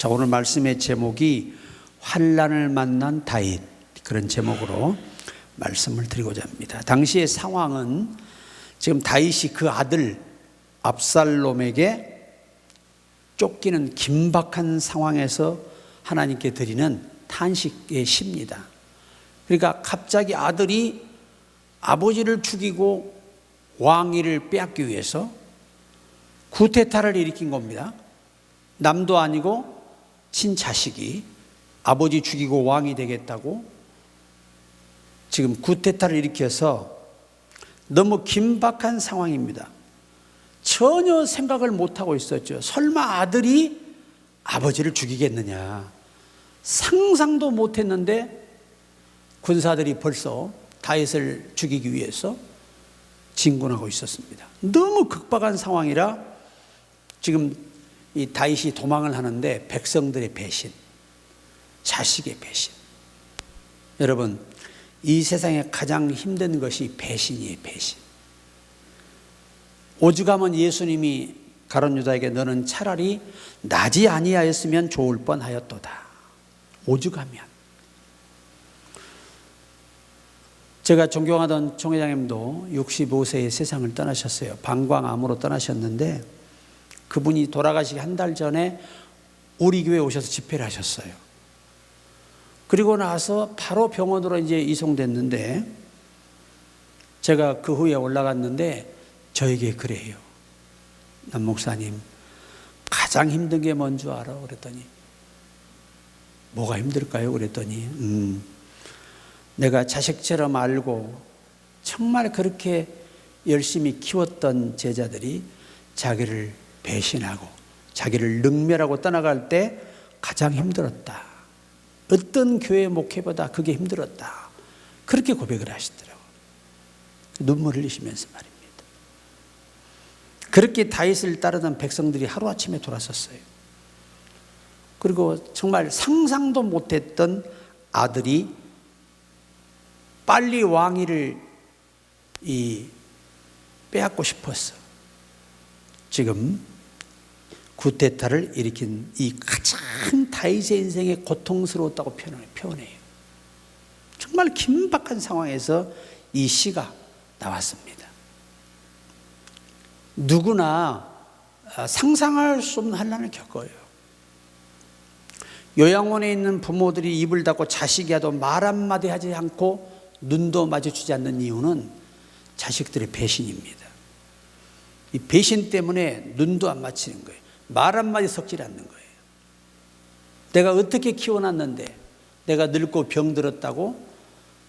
자, 오늘 말씀의 제목이 환난을 만난 다윗, 그런 제목으로 말씀을 드리고자 합니다. 당시의 상황은 지금 다윗이 그 아들 압살롬에게 쫓기는 긴박한 상황에서 하나님께 드리는 탄식의 시입니다. 그러니까 갑자기 아들이 아버지를 죽이고 왕위를 빼앗기 위해서 쿠데타를 일으킨 겁니다. 남도 아니고 친자식이 아버지 죽이고 왕이 되겠다고 지금 쿠데타를 일으켜서 너무 긴박한 상황입니다. 전혀 생각을 못하고 있었죠. 설마 아들이 아버지를 죽이겠느냐, 상상도 못했는데 군사들이 벌써 다윗을 죽이기 위해서 진군하고 있었습니다. 너무 급박한 상황이라 지금 이 다윗이 도망을 하는데 백성들의 배신, 자식의 배신. 여러분, 이 세상에 가장 힘든 것이 배신이에요. 배신. 오죽하면 예수님이 가룟 유다에게 너는 차라리 나지 아니하였으면 좋을 뻔하였도다. 오죽하면. 제가 존경하던 총회장님도 65세에 세상을 떠나셨어요. 방광암으로 떠나셨는데 그분이 돌아가시기 한 달 전에 우리 교회에 오셔서 집회를 하셨어요. 그리고 나서 바로 병원으로 이제 이송됐는데 제가 그 후에 올라갔는데 저에게 그래요. 남 목사님, 가장 힘든 게 뭔 줄 알아? 그랬더니 뭐가 힘들까요? 그랬더니 내가 자식처럼 알고 정말 그렇게 열심히 키웠던 제자들이 자기를 배신하고 자기를 능멸하고 떠나갈 때 가장 힘들었다. 어떤 교회 목회보다 그게 힘들었다. 그렇게 고백을 하시더라고요. 눈물 흘리시면서 말입니다. 그렇게 다윗을 따르던 백성들이 하루아침에 돌아섰어요. 그리고 정말 상상도 못했던 아들이 빨리 왕위를 빼앗고 싶었어. 지금 쿠데타를 일으킨 이 가장 다윗의 인생에 고통스러웠다고 표현해요. 정말 긴박한 상황에서 이 시가 나왔습니다. 누구나 상상할 수 없는 환난을 겪어요. 요양원에 있는 부모들이 입을 닫고 자식이 와도 말 한마디 하지 않고 눈도 마주치지 않는 이유는 자식들의 배신입니다. 이 배신 때문에 눈도 안 맞히는 거예요. 말 한마디 섞지 않는 거예요. 내가 어떻게 키워놨는데 내가 늙고 병들었다고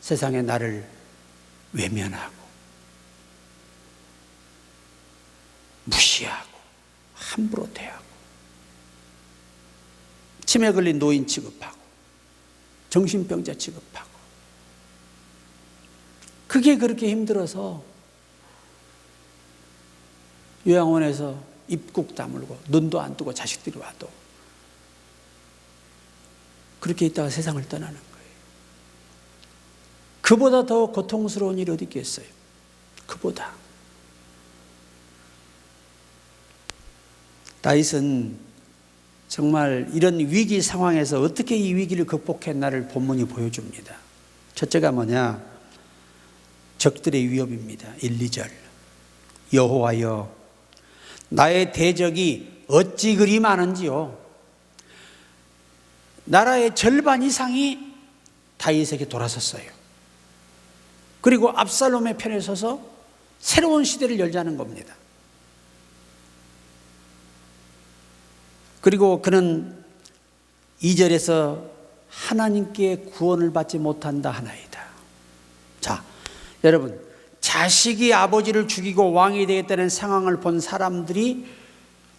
세상에 나를 외면하고 무시하고 함부로 대하고 치매 걸린 노인 취급하고 정신병자 취급하고 그게 그렇게 힘들어서 요양원에서 입국 다물고 눈도 안 뜨고 자식들이 와도 그렇게 있다가 세상을 떠나는 거예요. 그보다 더 고통스러운 일이 어디 있겠어요? 그보다. 다윗은 정말 이런 위기 상황에서 어떻게 이 위기를 극복했나를 본문이 보여줍니다. 첫째가 뭐냐? 적들의 위협입니다. 1, 2절. 여호와여, 나의 대적이 어찌 그리 많은지요. 나라의 절반 이상이 다윗에게 돌아섰어요. 그리고 압살롬의 편에 서서 새로운 시대를 열자는 겁니다. 그리고 그는 2절에서 하나님께 구원을 받지 못한다 하나이다. 자, 여러분, 자식이 아버지를 죽이고 왕이 되겠다는 상황을 본 사람들이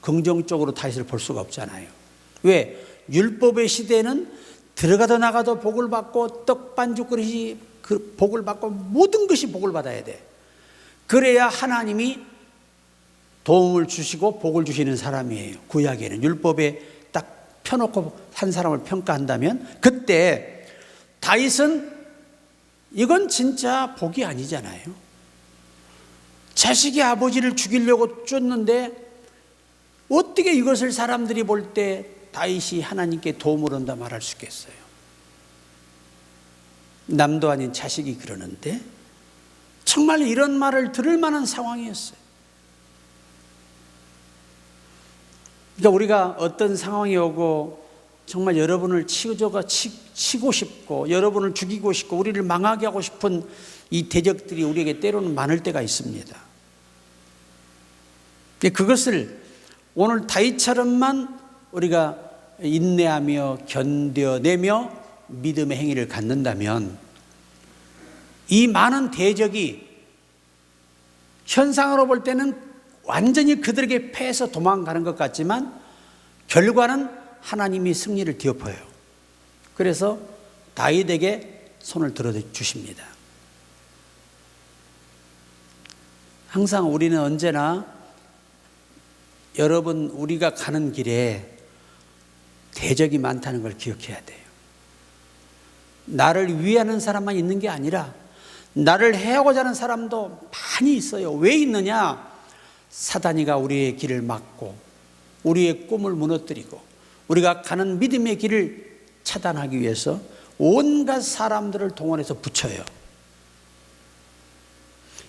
긍정적으로 다윗을 볼 수가 없잖아요. 왜? 율법의 시대는 들어가도 나가도 복을 받고 떡반죽 그릇이 복을 받고 모든 것이 복을 받아야 돼. 그래야 하나님이 도움을 주시고 복을 주시는 사람이에요. 구약에는 율법에 딱 펴놓고 한 사람을 평가한다면 그때 다윗은 이건 진짜 복이 아니잖아요. 자식이 아버지를 죽이려고 쫓는데 어떻게 이것을 사람들이 볼 때 다윗이 하나님께 도움을 얻는다 말할 수 있겠어요? 남도 아닌 자식이 그러는데 정말 이런 말을 들을 만한 상황이었어요. 그러니까 우리가 어떤 상황이 오고 정말 여러분을 치고 싶고 여러분을 죽이고 싶고 우리를 망하게 하고 싶은 이 대적들이 우리에게 때로는 많을 때가 있습니다. 그것을 오늘 다윗처럼만 우리가 인내하며 견뎌내며 믿음의 행위를 갖는다면 이 많은 대적이 현상으로 볼 때는 완전히 그들에게 패해서 도망가는 것 같지만 결과는 하나님이 승리를 뒤엎어요. 그래서 다윗에게 손을 들어주십니다. 항상 우리는 언제나 여러분 우리가 가는 길에 대적이 많다는 걸 기억해야 돼요. 나를 위하는 사람만 있는 게 아니라 나를 해하고자 하는 사람도 많이 있어요. 왜 있느냐? 사단이가 우리의 길을 막고 우리의 꿈을 무너뜨리고 우리가 가는 믿음의 길을 차단하기 위해서 온갖 사람들을 동원해서 붙여요.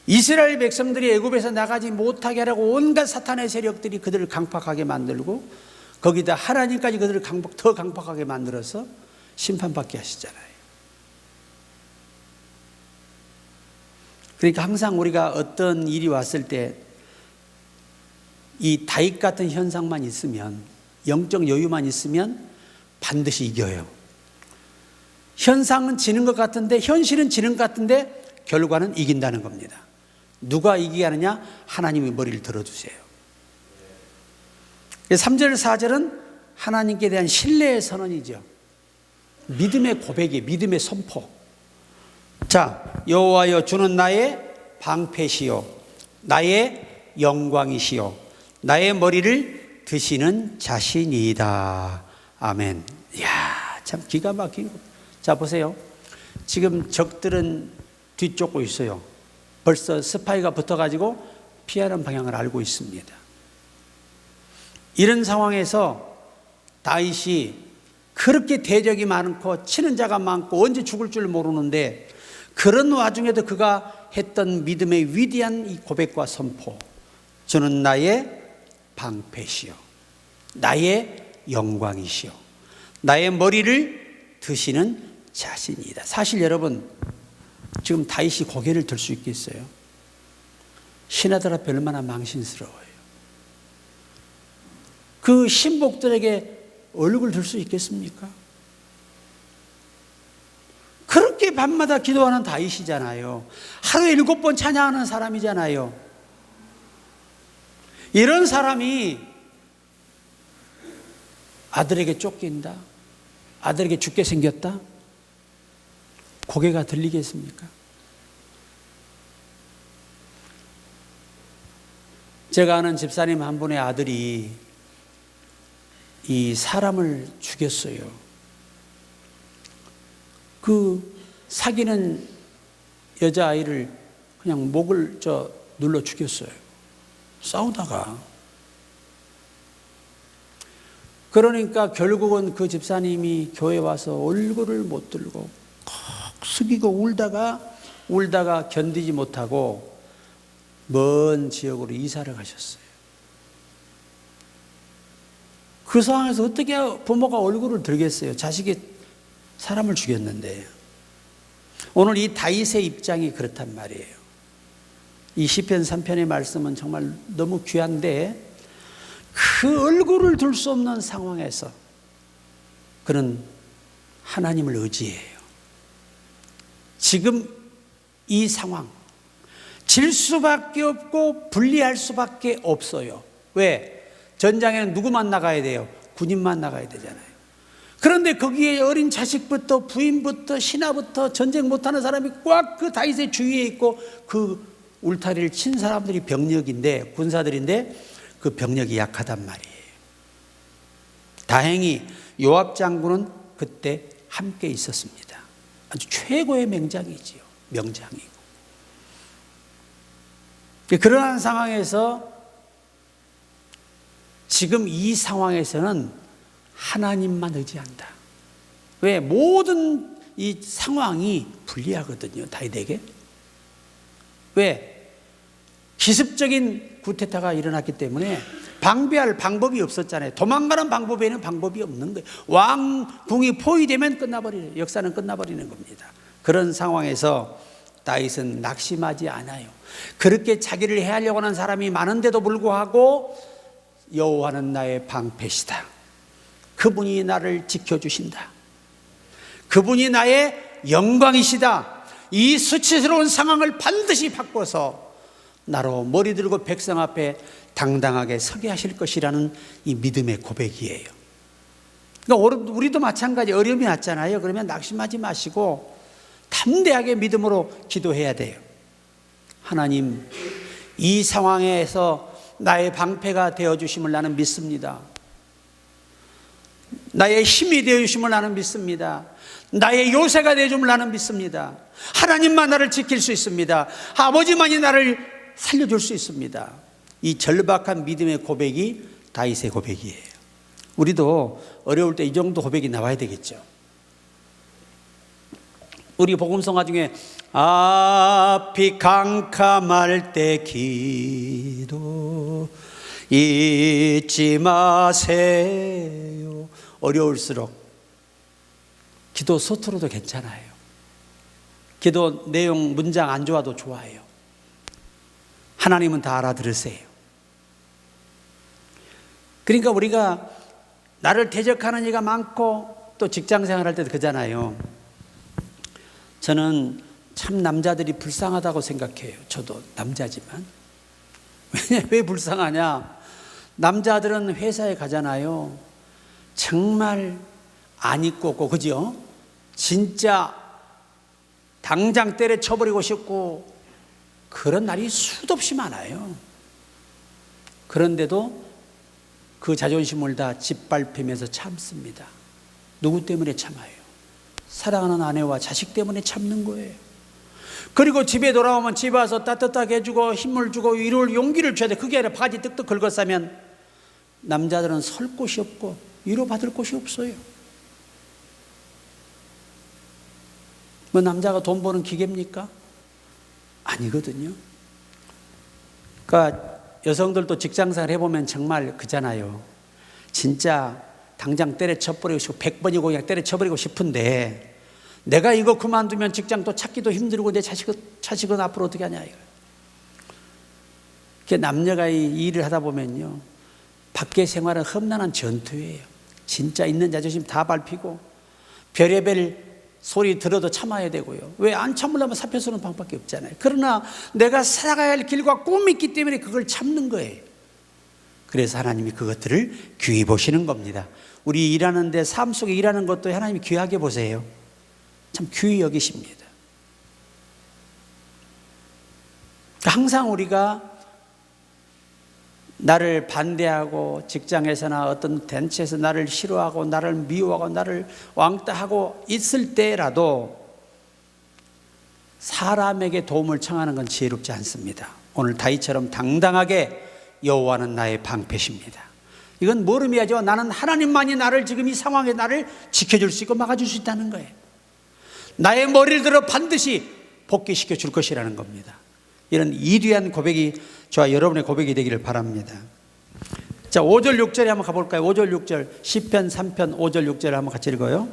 이스라엘 백성들이 애굽에서 나가지 못하게 하려고 온갖 사탄의 세력들이 그들을 강팍하게 만들고 거기다 하나님까지 그들을 더 강팍하게 만들어서 심판받게 하시잖아요. 그러니까 항상 우리가 어떤 일이 왔을 때 이 다윗 같은 현상만 있으면, 영적 여유만 있으면 반드시 이겨요. 현상은 지는 것 같은데, 현실은 지는 것 같은데 결과는 이긴다는 겁니다. 누가 이기게 하느냐? 하나님이 머리를 들어주세요. 3절 4절은 하나님께 대한 신뢰의 선언이죠. 믿음의 고백이, 믿음의 선포. 자, 여호와여 주는 나의 방패시요 나의 영광이시요 나의 머리를 드시는 자신이다. 아멘. 이야, 참 기가 막힌 거. 자, 보세요. 지금 적들은 뒤쫓고 있어요. 벌써 스파이가 붙어가지고 피하는 방향을 알고 있습니다. 이런 상황에서 다윗이 그렇게 대적이 많고 치는 자가 많고 언제 죽을 줄 모르는데 그런 와중에도 그가 했던 믿음의 위대한 이 고백과 선포. 저는 나의 방패시요 나의 영광이시요 나의 머리를 드시는 자신이다. 사실 여러분 지금 다윗이 고개를 들 수 있겠어요? 신하들 앞에 얼마나 망신스러워요. 그 신복들에게 얼굴 들 수 있겠습니까? 그렇게 밤마다 기도하는 다윗이잖아요. 하루에 7번 찬양하는 사람이잖아요. 이런 사람이 아들에게 쫓긴다, 아들에게 죽게 생겼다, 고개가 들리겠습니까? 제가 아는 집사님 한 분의 아들이 이 사람을 죽였어요. 그 사귀는 여자아이를 그냥 목을 눌러 죽였어요. 싸우다가. 그러니까 결국은 그 집사님이 교회 와서 얼굴을 못 들고 콕 숙이고 울다가 견디지 못하고 먼 지역으로 이사를 가셨어요. 그 상황에서 어떻게 부모가 얼굴을 들겠어요? 자식이 사람을 죽였는데. 오늘 이 다윗의 입장이 그렇단 말이에요. 이 시편 3편의 말씀은 정말 너무 귀한데 그 얼굴을 들 수 없는 상황에서 그는 하나님을 의지해요. 지금 이 상황 질 수밖에 없고 불리할 수밖에 없어요. 왜? 전장에는 누구만 나가야 돼요? 군인만 나가야 되잖아요. 그런데 거기에 어린 자식부터 부인부터 신하부터 전쟁 못하는 사람이 꽉 그 다윗의 주위에 있고 그 울타리를 친 사람들이 병력인데, 군사들인데 그 병력이 약하단 말이에요. 다행히 요압 장군은 그때 함께 있었습니다. 아주 최고의 명장이지요. 명장이고. 그러한 상황에서 지금 이 상황에서는 하나님만 의지한다. 왜? 모든 이 상황이 불리하거든요, 다윗에게. 왜? 기습적인 쿠데타가 일어났기 때문에 방비할 방법이 없었잖아요. 도망가는 방법에는 방법이 없는 거예요. 왕궁이 포위되면 끝나버리는, 역사는 끝나버리는 겁니다. 그런 상황에서 다윗은 낙심하지 않아요. 그렇게 자기를 해하려고 하는 사람이 많은데도 불구하고 여호와는 나의 방패시다. 그분이 나를 지켜주신다. 그분이 나의 영광이시다. 이 수치스러운 상황을 반드시 바꿔서 나로 머리 들고 백성 앞에 당당하게 서게 하실 것이라는 이 믿음의 고백이에요. 그러니까 우리도 마찬가지 어려움이 왔잖아요. 그러면 낙심하지 마시고 담대하게 믿음으로 기도해야 돼요. 하나님, 이 상황에서 나의 방패가 되어주심을 나는 믿습니다. 나의 힘이 되어주심을 나는 믿습니다. 나의 요새가 되어줌을 나는 믿습니다. 하나님만 나를 지킬 수 있습니다. 아버지만이 나를 살려줄 수 있습니다. 이 절박한 믿음의 고백이 다윗의 고백이에요. 우리도 어려울 때 이 정도 고백이 나와야 되겠죠. 우리 복음성가 중에 앞이 캄캄할 때 기도 잊지 마세요. 어려울수록 기도 서투러도 괜찮아요. 기도 내용 문장 안 좋아도 좋아요. 하나님은 다 알아들으세요. 그러니까 우리가 나를 대적하는 이가 많고 또 직장생활 할 때도 그러잖아요. 저는 참 남자들이 불쌍하다고 생각해요. 저도 남자지만. 왜 불쌍하냐? 남자들은 회사에 가잖아요. 정말 안 입고 없고, 그죠? 진짜 당장 때려쳐버리고 싶고 그런 날이 수도 없이 많아요. 그런데도 그 자존심을 다 짓밟히면서 참습니다. 누구 때문에 참아요? 사랑하는 아내와 자식 때문에 참는 거예요. 그리고 집에 돌아오면 집에 와서 따뜻하게 해주고 힘을 주고 위로를 용기를 줘야 돼. 그게 아니라 바지 뜩뜩 긁어싸면 남자들은 설 곳이 없고 위로받을 곳이 없어요. 뭐 남자가 돈 버는 기계입니까? 아니거든요. 그러니까 여성들도 직장생활 해보면 정말 그잖아요. 진짜 당장 때려쳐버리고 싶고 100번이고 그냥 때려쳐버리고 싶은데 내가 이거 그만두면 직장 또 찾기도 힘들고 내 자식은 앞으로 어떻게 하냐 이거. 남녀가 이 일을 하다 보면요, 밖의 생활은 험난한 전투예요. 진짜 있는 자존심 다 밟히고 별의별 소리 들어도 참아야 되고요. 왜 안 참으려면 사표 쓰는 방법밖에 없잖아요. 그러나 내가 살아가야 할 길과 꿈이 있기 때문에 그걸 참는 거예요. 그래서 하나님이 그것들을 귀히 보시는 겁니다. 우리 일하는데 삶 속에 일하는 것도 하나님이 귀하게 보세요. 참 귀히 여기십니다. 항상 우리가 나를 반대하고 직장에서나 어떤 단체에서 나를 싫어하고 나를 미워하고 나를 왕따하고 있을 때라도 사람에게 도움을 청하는 건 지혜롭지 않습니다. 오늘 다윗처럼 당당하게 여호와는 나의 방패십니다. 이건 뭘 의미하죠? 나는 하나님만이 나를 지금 이 상황에 나를 지켜줄 수 있고 막아줄 수 있다는 거예요. 나의 머리를 들어 반드시 복귀시켜 줄 것이라는 겁니다. 이런 이귀한 고백이 저와 여러분의 고백이 되기를 바랍니다. 자, 5절 6절에 한번 가볼까요? 5절 6절 시편 3편 5절 6절을 한번 같이 읽어요.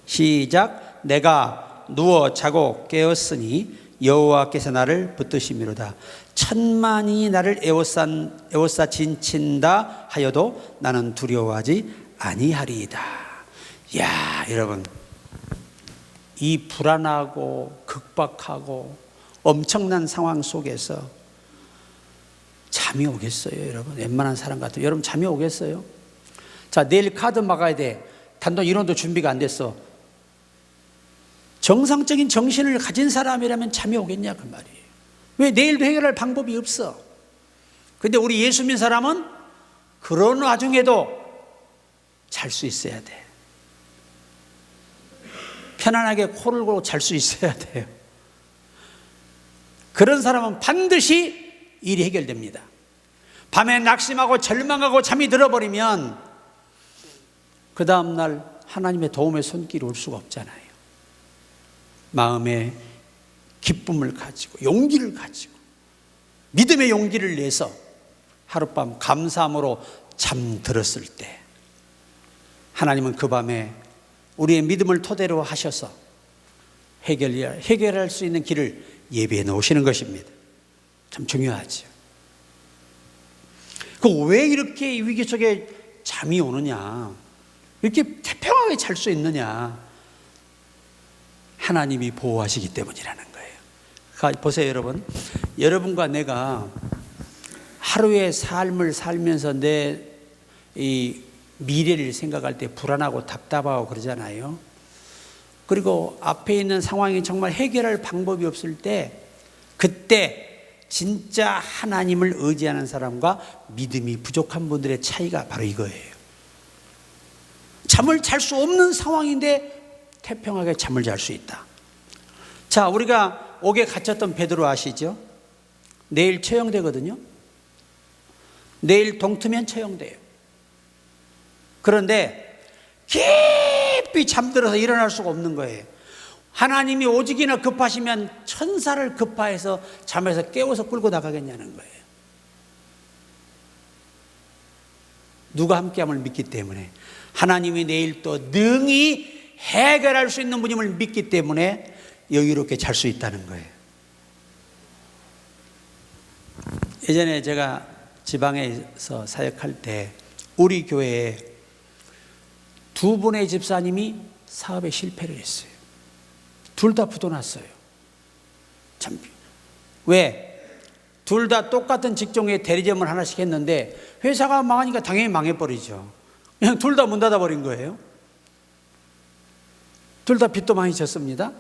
시작. 내가 누워 자고 깨었으니 여호와께서 나를 붙드심이로다. 천만이 나를 에워싸 진친다 하여도 나는 두려워하지 아니하리이다. 야, 여러분, 이 불안하고 극박하고 엄청난 상황 속에서 잠이 오겠어요, 여러분? 웬만한 사람 같아요. 여러분 잠이 오겠어요? 자, 내일 카드 막아야 돼. 단돈 인원도 준비가 안 됐어. 정상적인 정신을 가진 사람이라면 잠이 오겠냐 그 말이에요. 왜? 내일도 해결할 방법이 없어. 근데 우리 예수 믿는 사람은 그런 와중에도 잘 수 있어야 돼. 편안하게 코를 골고 잘 수 있어야 돼요. 그런 사람은 반드시 일이 해결됩니다. 밤에 낙심하고 절망하고 잠이 들어버리면 그 다음날 하나님의 도움의 손길이 올 수가 없잖아요. 마음에 기쁨을 가지고 용기를 가지고 믿음의 용기를 내서 하룻밤 감사함으로 잠들었을 때 하나님은 그 밤에 우리의 믿음을 토대로 하셔서 해결할 수 있는 길을 예비해 놓으시는 것입니다. 참 중요하죠. 왜 이렇게 위기 속에 잠이 오느냐, 이렇게 태평하게 잘 수 있느냐? 하나님이 보호하시기 때문이라는 거예요. 보세요, 여러분. 여러분과 내가 하루의 삶을 살면서 내 이 미래를 생각할 때 불안하고 답답하고 그러잖아요. 그리고 앞에 있는 상황이 정말 해결할 방법이 없을 때, 그때 진짜 하나님을 의지하는 사람과 믿음이 부족한 분들의 차이가 바로 이거예요. 잠을 잘 수 없는 상황인데 태평하게 잠을 잘 수 있다. 자, 우리가 옥에 갇혔던 베드로 아시죠? 내일 처형되거든요. 내일 동트면 처형돼요. 그런데 깊이 잠들어서 일어날 수가 없는 거예요. 하나님이 오직이나 급하시면 천사를 급파해서 잠에서 깨워서 끌고 나가겠냐는 거예요. 누가 함께함을 믿기 때문에, 하나님이 내일 또 능히 해결할 수 있는 분임을 믿기 때문에 여유롭게 잘 수 있다는 거예요. 예전에 제가 지방에서 사역할 때 우리 교회에 두 분의 집사님이 사업에 실패를 했어요. 둘 다 부도났어요. 참, 왜? 둘 다 똑같은 직종의 대리점을 하나씩 했는데 회사가 망하니까 당연히 망해버리죠. 그냥 둘 다 문 닫아버린 거예요. 둘 다 빚도 많이 졌습니다.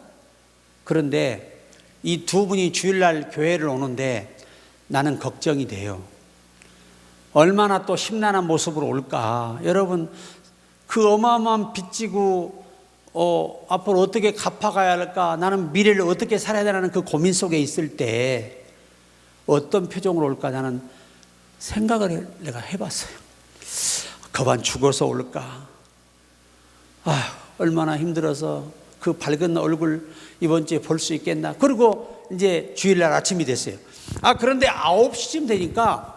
그런데 이 두 분이 주일날 교회를 오는데 나는 걱정이 돼요. 얼마나 또 심란한 모습으로 올까. 여러분, 그 어마어마한 빚 지고 앞으로 어떻게 갚아가야 할까, 나는 미래를 어떻게 살아야 되라는 그 고민 속에 있을 때 어떤 표정으로 올까, 나는 생각을 내가 해봤어요. 그만 죽어서 올까. 얼마나 힘들어서 그 밝은 얼굴 이번 주에 볼 수 있겠나. 그리고 이제 주일날 아침이 됐어요. 그런데 9시쯤 되니까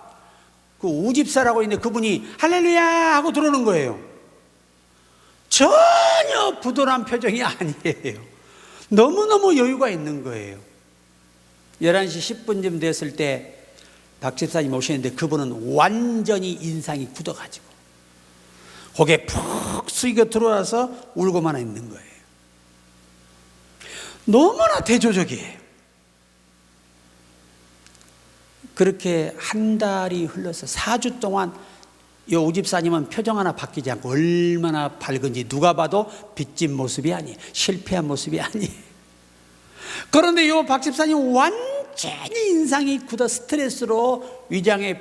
그 우집사라고 있는데 그분이 할렐루야 하고 들어오는 거예요. 전혀 부도난 표정이 아니에요. 너무너무 여유가 있는 거예요. 11시 10분쯤 됐을 때 박 집사님 오시는데 그분은 완전히 인상이 굳어가지고 고개 푹 숙이고 들어와서 울고만 있는 거예요. 너무나 대조적이에요. 그렇게 한 달이 흘러서 4주 동안 이 오집사님은 표정 하나 바뀌지 않고 얼마나 밝은지 누가 봐도 빚진 모습이 아니에요. 실패한 모습이 아니에요. 그런데 이 박 집사님 완전히 인상이 굳어 스트레스로 위장에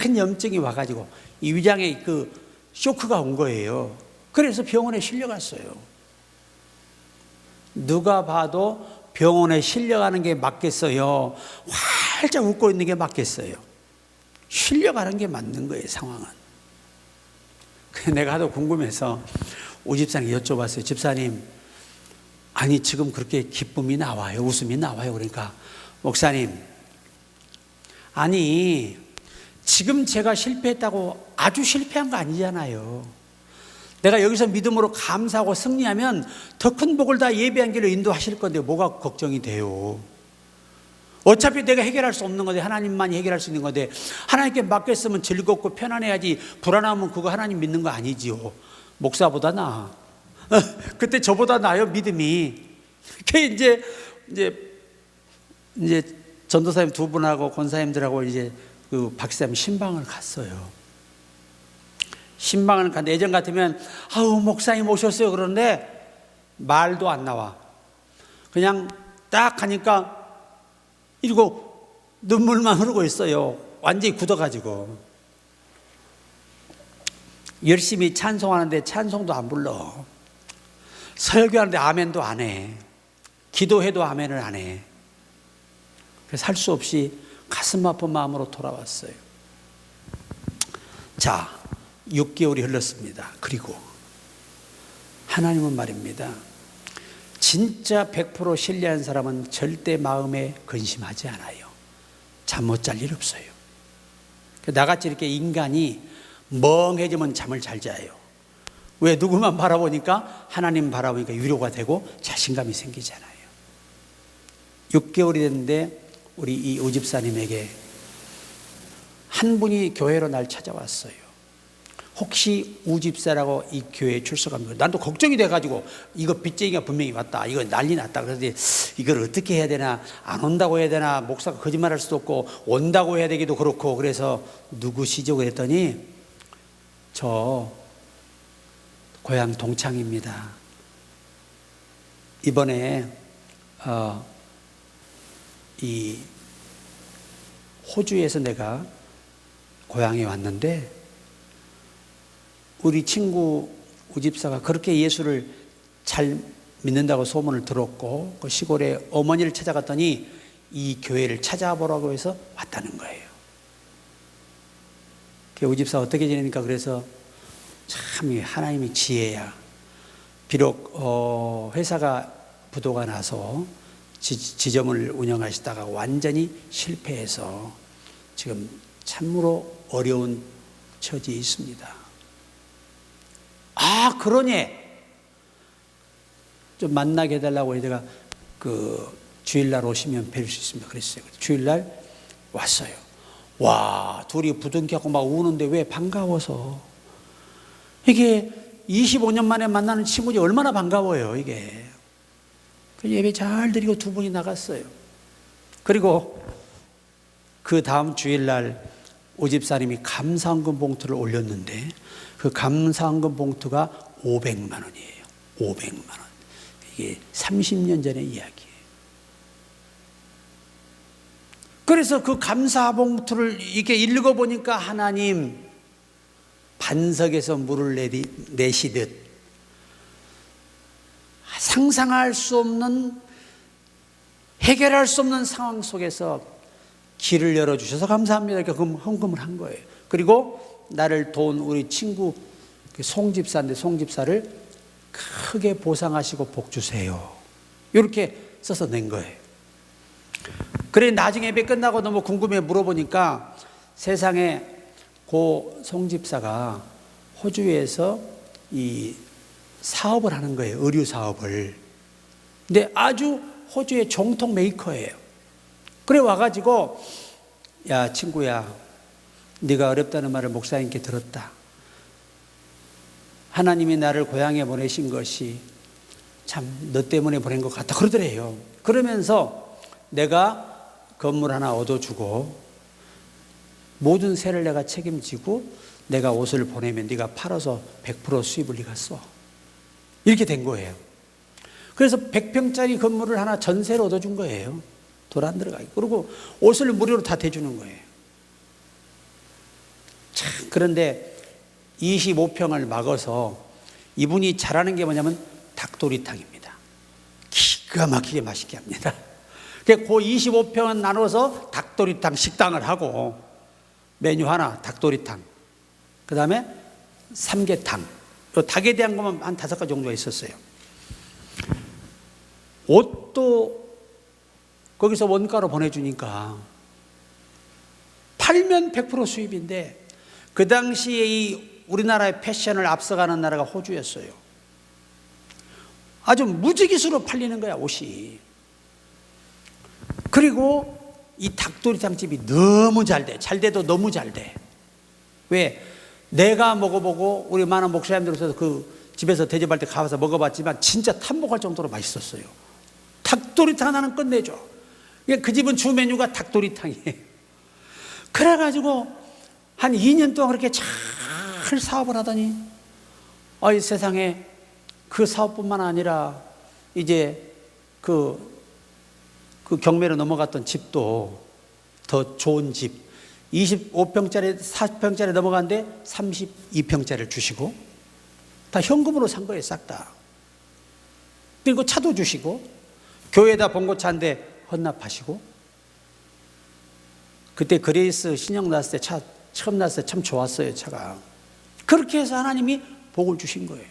큰 염증이 와가지고 이 위장에 그 쇼크가 온 거예요. 그래서 병원에 실려갔어요. 누가 봐도 병원에 실려가는 게 맞겠어요? 활짝 웃고 있는 게 맞겠어요? 실려가는 게 맞는 거예요, 상황은. 내가 하도 궁금해서 오 집사님 여쭤봤어요. 집사님, 아니 지금 그렇게 기쁨이 나와요? 웃음이 나와요? 그러니까 목사님, 아니 지금 제가 실패했다고 아주 실패한 거 아니잖아요. 내가 여기서 믿음으로 감사하고 승리하면 더 큰 복을 다 예비한 길로 인도하실 건데 뭐가 걱정이 돼요? 어차피 내가 해결할 수 없는 건데 하나님만이 해결할 수 있는 건데 하나님께 맡겼으면 즐겁고 편안해야지. 불안하면 그거 하나님 믿는 거 아니지요. 목사보다 나아. 그때 저보다 나아요, 믿음이. 이제 전도사님 두 분하고 권사님들하고 이제 그 박사님 신방을 갔어요. 신방을 갔는데 예전 같으면 목사님 오셨어요 그러는데 말도 안 나와. 그냥 딱 가니까 이러고 눈물만 흐르고 있어요. 완전히 굳어가지고. 열심히 찬송하는데 찬송도 안 불러. 설교하는데 아멘도 안 해. 기도해도 아멘을 안 해. 그래서 할 수 없이 가슴 아픈 마음으로 돌아왔어요. 자, 6개월이 흘렀습니다. 그리고 하나님은 말입니다. 진짜 100% 신뢰한 사람은 절대 마음에 근심하지 않아요. 잠 못 잘 일 없어요. 나같이 이렇게 인간이 멍해지면 잠을 잘 자요. 왜? 누구만 바라보니까, 하나님 바라보니까 위로가 되고 자신감이 생기잖아요. 6개월이 됐는데 우리 이 오집사님에게 한 분이 교회로 날 찾아왔어요. 혹시 우집사라고 이 교회에 출석합니까? 난 또 걱정이 돼가지고, 이거 빚쟁이가 분명히 왔다, 이거 난리 났다. 그래서 이걸 어떻게 해야 되나, 안 온다고 해야 되나, 목사가 거짓말할 수도 없고 온다고 해야 되기도 그렇고, 그래서 누구시죠? 그랬더니 저 고향 동창입니다. 이번에 이 호주에서 내가 고향에 왔는데, 우리 친구 우집사가 그렇게 예수를 잘 믿는다고 소문을 들었고, 그 시골에 어머니를 찾아갔더니 이 교회를 찾아보라고 해서 왔다는 거예요. 그 우집사 어떻게 지내니까, 그래서 참 하나님의 지혜야. 비록 회사가 부도가 나서 지점을 운영하시다가 완전히 실패해서 지금 참으로 어려운 처지에 있습니다. 아, 그러니 좀 만나게 해달라고 내가 주일날 오시면 뵐 수 있습니다. 그랬어요. 주일날 왔어요. 와, 둘이 부둥켜갖고 막 우는데, 왜? 반가워서. 이게 25년 만에 만나는 친구지 얼마나 반가워요, 이게. 예배 잘 드리고 두 분이 나갔어요. 그리고 그 다음 주일날 오집사님이 감사헌금 봉투를 올렸는데, 그 감사헌금 봉투가 500만 원이에요. 500만 원. 이게 30년 전의 이야기예요. 그래서 그 감사 봉투를 이렇게 읽어보니까, 하나님 반석에서 물을 내시듯 상상할 수 없는, 해결할 수 없는 상황 속에서 길을 열어주셔서 감사합니다. 이렇게 헌금을 한 거예요. 그리고 나를 도운 우리 친구 송집사인데, 송집사를 크게 보상하시고 복 주세요. 이렇게 써서 낸 거예요. 그래, 나중에 예배 끝나고 너무 궁금해 물어보니까, 세상에 고 송집사가 호주에서 이 사업을 하는 거예요. 의류 사업을. 근데 아주 호주의 정통 메이커예요. 그래 와가지고, 야 친구야, 네가 어렵다는 말을 목사님께 들었다. 하나님이 나를 고향에 보내신 것이 참 너 때문에 보낸 것 같다 그러더래요. 그러면서 내가 건물 하나 얻어주고 모든 세를 내가 책임지고, 내가 옷을 보내면 네가 팔아서 100% 수입을 네가 써. 이렇게 된 거예요. 그래서 100평짜리 건물을 하나 전세로 얻어준 거예요. 돈 안 들어가고. 그리고 옷을 무료로 다 대주는 거예요. 참, 그런데 25평을 막아서 이분이 잘하는 게 뭐냐면 닭도리탕입니다. 기가 막히게 맛있게 합니다. 그 25평은 나눠서 닭도리탕 식당을 하고, 메뉴 하나 닭도리탕, 그 다음에 삼계탕, 닭에 대한 것만 한 5가지 정도가 있었어요. 옷도 거기서 원가로 보내주니까 팔면 100% 수입인데, 그 당시에 이 우리나라의 패션을 앞서가는 나라가 호주였어요. 아주 무지기수로 팔리는 거야, 옷이. 그리고 이 닭도리탕 집이 너무 잘 돼. 잘 돼도 너무 잘 돼. 왜? 내가 먹어보고 우리 많은 목사님들로서 그 집에서 대접할 때 가서 먹어봤지만 진짜 탐복할 정도로 맛있었어요. 닭도리탕 하나는 끝내줘. 그 집은 주 메뉴가 닭도리탕이에요. 그래가지고 한 2년 동안 그렇게 잘 사업을 하더니, 이 세상에 그 사업뿐만 아니라 이제 그 경매로 넘어갔던 집도 더 좋은 집, 25평짜리 40평짜리 넘어갔는데 32평짜리를 주시고, 다 현금으로 산 거예요, 싹 다. 그리고 차도 주시고, 교회에다 봉고차인데 헌납하시고. 그때 그레이스 신형 났을 때, 차 처음 났을 때 참 좋았어요, 차가. 그렇게 해서 하나님이 복을 주신 거예요.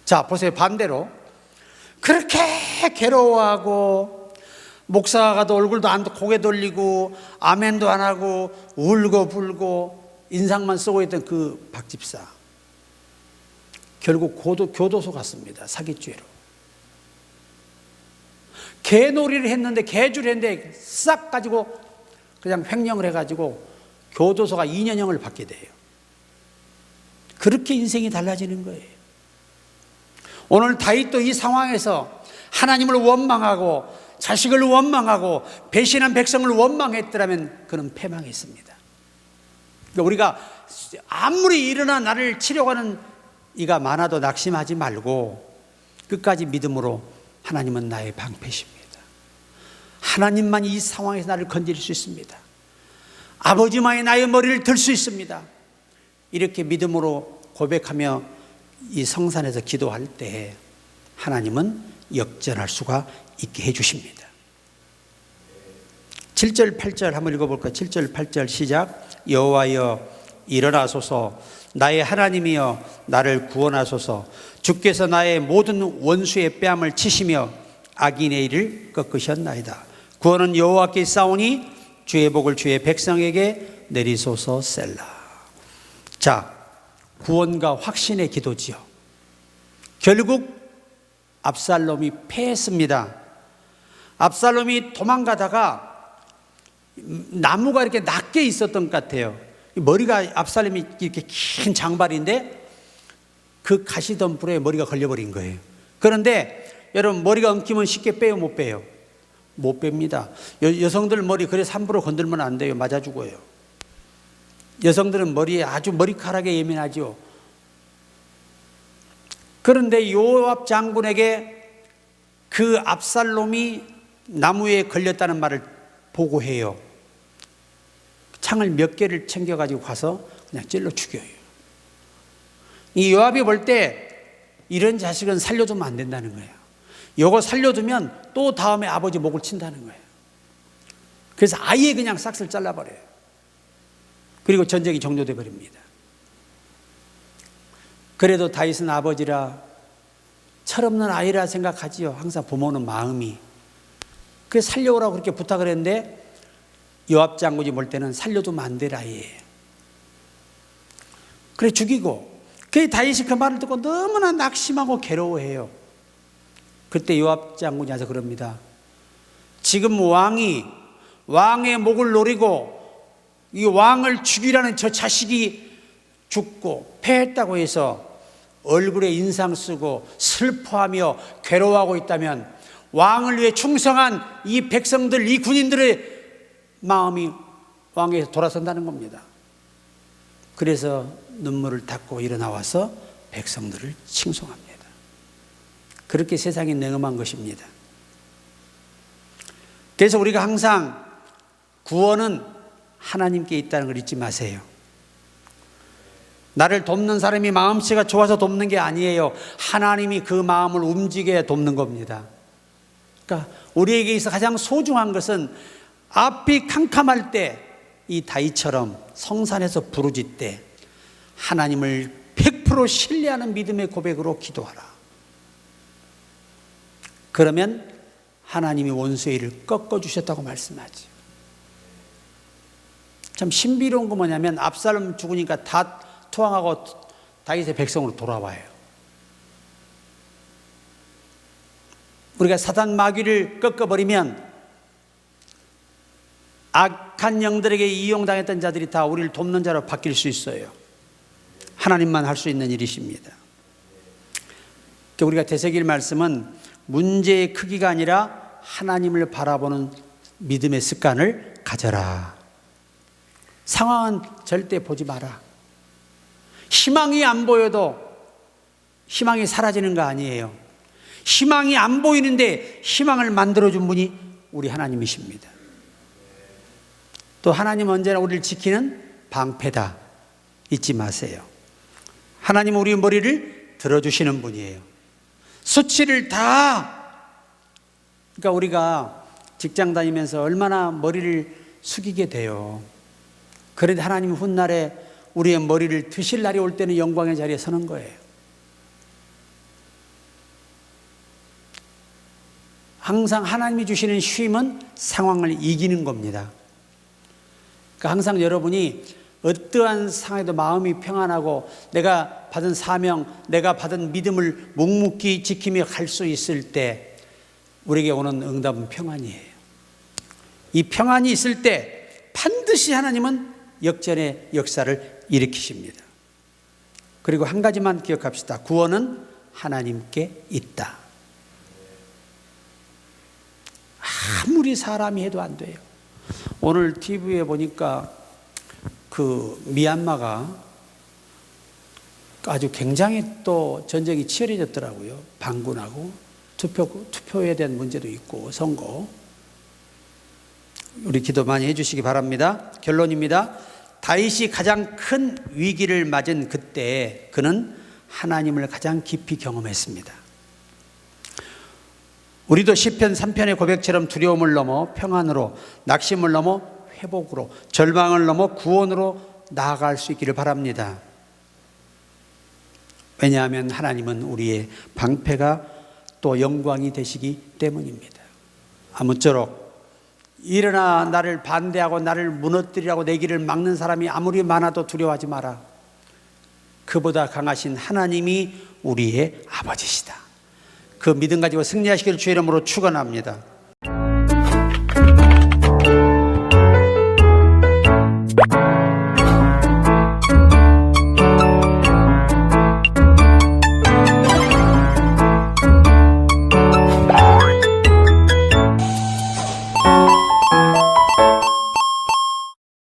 자, 보세요. 반대로 그렇게 괴로워하고 목사가 가도 얼굴도 안 고개 돌리고 아멘도 안 하고 울고 불고 인상만 쓰고 있던 그 박 집사, 결국 교도소 갔습니다. 사기죄로. 개놀이를 했는데, 개주를 했는데 싹 가지고 그냥 횡령을 해가지고 교도소가 2년형을 받게 돼요. 그렇게 인생이 달라지는 거예요. 오늘 다윗도 이 상황에서 하나님을 원망하고 자식을 원망하고 배신한 백성을 원망했더라면 그는 패망했습니다. 그러니까 우리가 아무리 일어나 나를 치려고 하는 이가 많아도 낙심하지 말고 끝까지 믿음으로 하나님은 나의 방패십니다. 하나님만 이 상황에서 나를 건질 수 있습니다. 아버지만이 나의 머리를 들 수 있습니다. 이렇게 믿음으로 고백하며 이 성산에서 기도할 때 하나님은 역전할 수가 있게 해주십니다. 7절 8절 한번 읽어볼까요? 7절 8절 시작. 여호와여 일어나소서, 나의 하나님이여 나를 구원하소서. 주께서 나의 모든 원수의 뺨을 치시며 악인의 일을 꺾으셨나이다. 구원은 여호와께 있사오니 주의 복을 주의 백성에게 내리소서. 셀라. 자, 구원과 확신의 기도지요. 결국 압살롬이 패했습니다. 압살롬이 도망가다가 나무가 이렇게 낮게 있었던 것 같아요. 머리가, 압살롬이 이렇게 긴 장발인데 그 가시덤불에 머리가 걸려버린 거예요. 그런데 여러분, 머리가 엉키면 쉽게 빼요, 못 빼요? 못 뺍니다. 여성들 머리 그래서 함부로 건들면 안 돼요. 맞아 죽어요. 여성들은 머리에 아주 머리카락에 예민하죠. 그런데 요압 장군에게 그 압살롬이 나무에 걸렸다는 말을 보고해요. 창을 몇 개를 챙겨가지고 가서 그냥 찔러 죽여요. 이 요압이 볼 때 이런 자식은 살려두면 안 된다는 거예요. 요거 살려두면 또 다음에 아버지 목을 친다는 거예요. 그래서 아예 그냥 싹을 잘라버려요. 그리고 전쟁이 종료돼 버립니다. 그래도 다윗은 아버지라 철없는 아이라 생각하지요. 항상 부모는 마음이. 그래서 살려오라고 그렇게 부탁을 했는데 요압 장군이 볼 때는 살려두면 안 될 아이예요. 그래 죽이고, 그 다윗이 그 말을 듣고 너무나 낙심하고 괴로워해요. 그때 요압 장군이 와서 그럽니다. 지금 왕의 목을 노리고 이 왕을 죽이라는 저 자식이 죽고 패했다고 해서 얼굴에 인상 쓰고 슬퍼하며 괴로워하고 있다면 왕을 위해 충성한 이 백성들, 이 군인들의 마음이 왕에서 돌아선다는 겁니다. 그래서 눈물을 닦고 일어나와서 백성들을 칭송합니다. 그렇게 세상이 냉엄한 것입니다. 그래서 우리가 항상 구원은 하나님께 있다는 걸 잊지 마세요. 나를 돕는 사람이 마음씨가 좋아서 돕는 게 아니에요. 하나님이 그 마음을 움직여야 돕는 겁니다. 그러니까 우리에게 있어 가장 소중한 것은 앞이 캄캄할 때 이 다윗처럼 성산에서 부르짖 때 하나님을 100% 신뢰하는 믿음의 고백으로 기도하라. 그러면 하나님이 원수의 일을 꺾어주셨다고 말씀하지. 참 신비로운 거 뭐냐면 압살롬 죽으니까 다 투항하고 다윗의 백성으로 돌아와요. 우리가 사단 마귀를 꺾어버리면 악한 영들에게 이용당했던 자들이 다 우리를 돕는 자로 바뀔 수 있어요. 하나님만 할 수 있는 일이십니다. 우리가 되새길 말씀은 문제의 크기가 아니라 하나님을 바라보는 믿음의 습관을 가져라. 상황은 절대 보지 마라. 희망이 안 보여도 희망이 사라지는 거 아니에요. 희망이 안 보이는데 희망을 만들어준 분이 우리 하나님이십니다. 또 하나님은 언제나 우리를 지키는 방패다. 잊지 마세요. 하나님은 우리 머리를 들어주시는 분이에요. 수치를 다, 그러니까 우리가 직장 다니면서 얼마나 머리를 숙이게 돼요. 그런데 하나님은 훗날에 우리의 머리를 드실 날이 올 때는 영광의 자리에 서는 거예요. 항상 하나님이 주시는 쉼은 상황을 이기는 겁니다. 그러니까 항상 여러분이 어떠한 상황에도 마음이 평안하고 내가 받은 사명, 내가 받은 믿음을 묵묵히 지키며 갈 수 있을 때 우리에게 오는 응답은 평안이에요. 이 평안이 있을 때 반드시 하나님은 역전의 역사를 일으키십니다. 그리고 한 가지만 기억합시다. 구원은 하나님께 있다. 아무리 사람이 해도 안 돼요. 오늘 TV에 보니까 그 미얀마가 아주 굉장히 또 전쟁이 치열해졌더라고요. 반군하고 투표에 대한 문제도 있고 선거. 우리 기도 많이 해주시기 바랍니다. 결론입니다. 다윗이 가장 큰 위기를 맞은 그때 그는 하나님을 가장 깊이 경험했습니다. 우리도 시편 3편의 고백처럼 두려움을 넘어 평안으로, 낙심을 넘어 회복으로, 절망을 넘어 구원으로 나아갈 수 있기를 바랍니다. 왜냐하면 하나님은 우리의 방패가 또 영광이 되시기 때문입니다. 아무쪼록 일어나 나를 반대하고 나를 무너뜨리라고 내 길을 막는 사람이 아무리 많아도 두려워하지 마라. 그보다 강하신 하나님이 우리의 아버지시다. 그 믿음 가지고 승리하시기를 주의 이름으로 축원합니다.